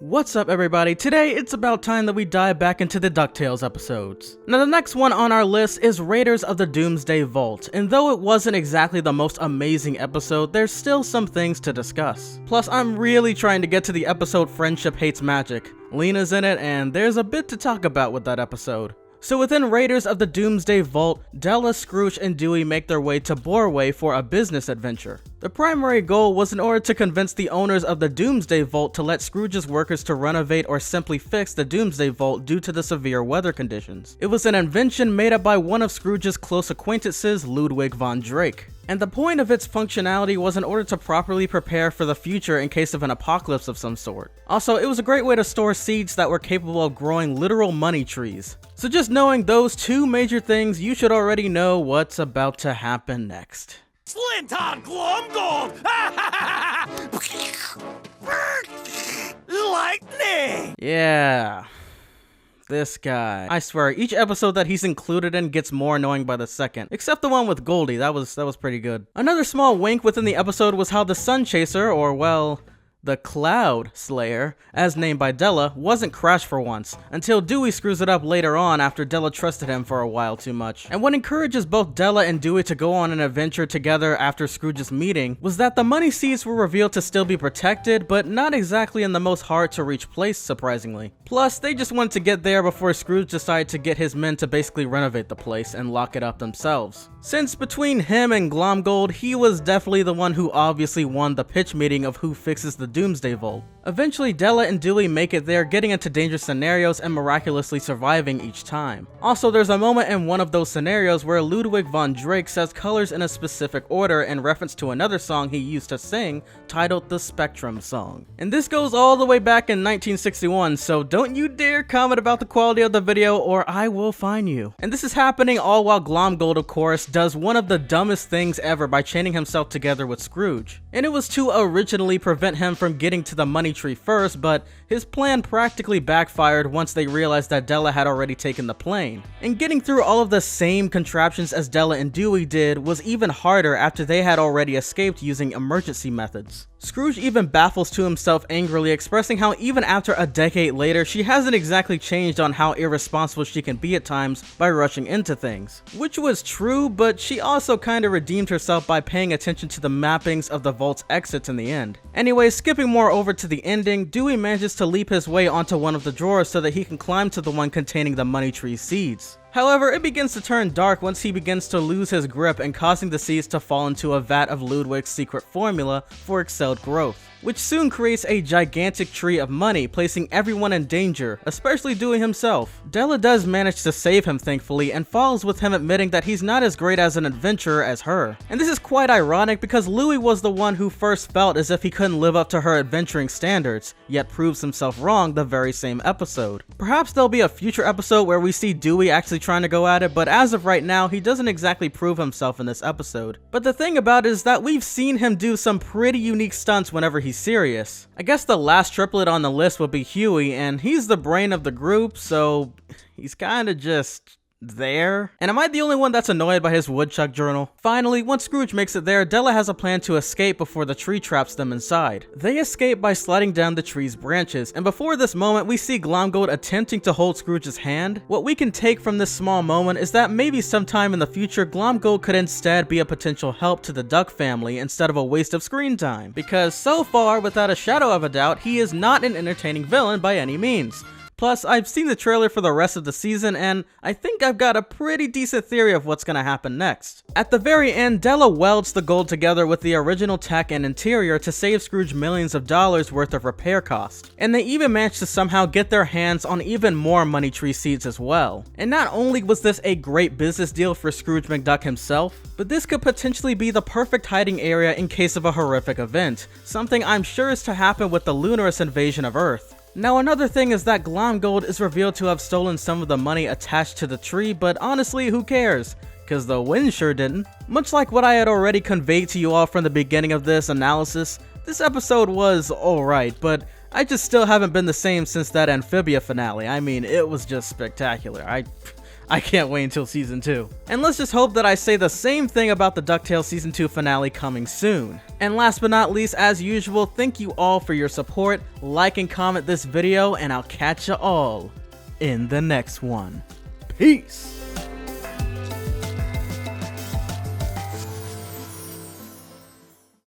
What's up everybody? Today it's about time that we dive back into the DuckTales episodes. Now the next one on our list is Raiders of the Doomsday Vault, and though it wasn't exactly the most amazing episode, there's still some things to discuss. Plus I'm really trying to get to the episode Friendship Hates Magic. Lena's in it and there's a bit to talk about with that episode. So within Raiders of the Doomsday Vault, Della, Scrooge, and Dewey make their way to Borway for a business adventure. The primary goal was in order to convince the owners of the Doomsday Vault to let Scrooge's workers to renovate or simply fix the Doomsday Vault due to the severe weather conditions. It was an invention made up by one of Scrooge's close acquaintances, Ludwig von Drake. And the point of its functionality was in order to properly prepare for the future in case of an apocalypse of some sort. Also, it was a great way to store seeds that were capable of growing literal money trees. So just knowing those two major things, you should already know what's about to happen next. Slint on Glomgold! Lightning! Yeah. This guy. I swear, each episode that he's included in gets more annoying by the second. Except the one with Goldie, that was pretty good. Another small wink within the episode was how the Sun Chaser, or well, the Cloud Slayer, as named by Della, wasn't Crash for once, until Dewey screws it up later on after Della trusted him for a while too much. And what encourages both Della and Dewey to go on an adventure together after Scrooge's meeting was that the money seeds were revealed to still be protected, but not exactly in the most hard to reach place, surprisingly. Plus, they just wanted to get there before Scrooge decided to get his men to basically renovate the place and lock it up themselves. Since between him and Glomgold, he was definitely the one who obviously won the pitch meeting of who fixes the Doomsday Vault. Eventually, Della and Dewey make it there, getting into dangerous scenarios and miraculously surviving each time. Also, there's a moment in one of those scenarios where Ludwig von Drake says colors in a specific order in reference to another song he used to sing, titled the Spectrum Song. And this goes all the way back in 1961, so don't you dare comment about the quality of the video or I will fine you. And this is happening all while Glomgold, of course, does one of the dumbest things ever by chaining himself together with Scrooge. And it was to originally prevent him from getting to the money tree first, but his plan practically backfired once they realized that Della had already taken the plane. And getting through all of the same contraptions as Della and Dewey did was even harder after they had already escaped using emergency methods. Scrooge even baffles to himself angrily, expressing how even after a decade later, she hasn't exactly changed on how irresponsible she can be at times by rushing into things. Which was true, but she also kinda redeemed herself by paying attention to the mappings of the vault's exits in the end. Anyway, skipping more over to the ending, Dewey manages to leap his way onto one of the drawers so that he can climb to the one containing the money tree seeds. However, it begins to turn dark once he begins to lose his grip and causing the seeds to fall into a vat of Ludwig's secret formula for excelled growth, which soon creates a gigantic tree of money, placing everyone in danger, especially Dewey himself. Della does manage to save him thankfully, and follows with him admitting that he's not as great as an adventurer as her. And this is quite ironic because Louie was the one who first felt as if he couldn't live up to her adventuring standards, yet proves himself wrong the very same episode. Perhaps there'll be a future episode where we see Dewey actually trying to go at it, but as of right now, he doesn't exactly prove himself in this episode. But the thing about it is that we've seen him do some pretty unique stunts whenever he's serious. I guess the last triplet on the list would be Huey, and he's the brain of the group, so he's kinda just there. And am I the only one that's annoyed by his woodchuck journal? Finally, once Scrooge makes it there, Della has a plan to escape before the tree traps them inside. They escape by sliding down the tree's branches, and before this moment we see Glomgold attempting to hold Scrooge's hand. What we can take from this small moment is that maybe sometime in the future Glomgold could instead be a potential help to the Duck family instead of a waste of screen time, because so far, without a shadow of a doubt, he is not an entertaining villain by any means. Plus, I've seen the trailer for the rest of the season, and I think I've got a pretty decent theory of what's gonna happen next. At the very end, Della welds the gold together with the original tech and interior to save Scrooge millions of dollars worth of repair cost. And they even managed to somehow get their hands on even more money tree seeds as well. And not only was this a great business deal for Scrooge McDuck himself, but this could potentially be the perfect hiding area in case of a horrific event, something I'm sure is to happen with the Lunarist invasion of Earth. Now another thing is that Glomgold is revealed to have stolen some of the money attached to the tree, but honestly who cares? Cause the wind sure didn't. Much like what I had already conveyed to you all from the beginning of this analysis, this episode was alright, but I just still haven't been the same since that Amphibia finale. I mean, it was just spectacular. I can't wait until season 2. And let's just hope that I say the same thing about the DuckTales season 2 finale coming soon. And last but not least, as usual, thank you all for your support. Like and comment this video, and I'll catch ya all in the next one. Peace!